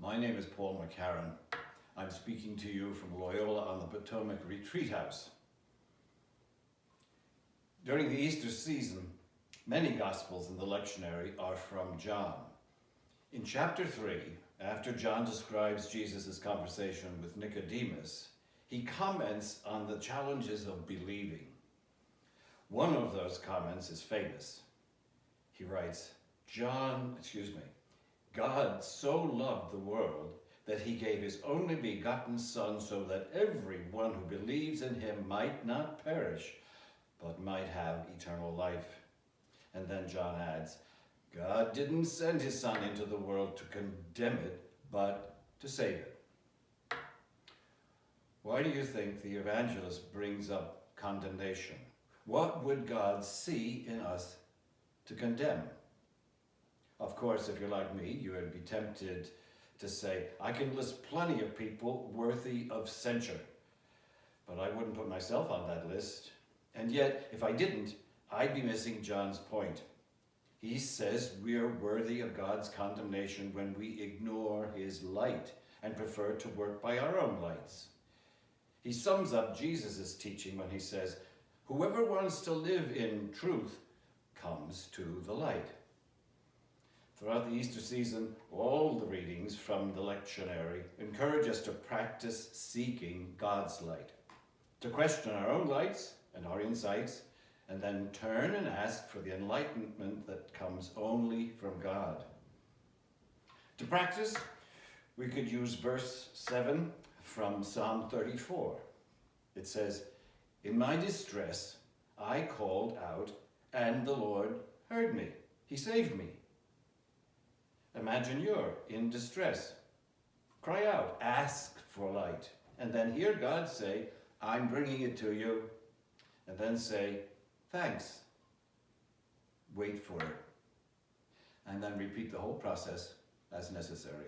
My name is Paul McCarran. I'm speaking to you from Loyola on the Potomac Retreat House. During the Easter season, many Gospels in the lectionary are from John. In chapter 3, after John describes Jesus' conversation with Nicodemus, he comments on the challenges of believing. One of those comments is famous. He writes, God so loved the world that he gave his only begotten Son so that everyone who believes in him might not perish, but might have eternal life. And then John adds, God didn't send his Son into the world to condemn it, but to save it. Why do you think the evangelist brings up condemnation? What would God see in us to condemn? Of course, if you're like me, you would be tempted to say, I can list plenty of people worthy of censure, but I wouldn't put myself on that list. And yet, if I didn't, I'd be missing John's point. He says we're worthy of God's condemnation when we ignore his light and prefer to work by our own lights. He sums up Jesus' teaching when he says, whoever wants to live in truth comes to the light. Throughout the Easter season, all the readings from the lectionary encourage us to practice seeking God's light, to question our own lights and our insights, and then turn and ask for the enlightenment that comes only from God. To practice, we could use verse 7 from Psalm 34. It says, in my distress, I called out, and the Lord heard me. He saved me. Imagine you're in distress. Cry out, ask for light, and then hear God say, I'm bringing it to you, and then say, thanks. Wait for it, and then repeat the whole process as necessary.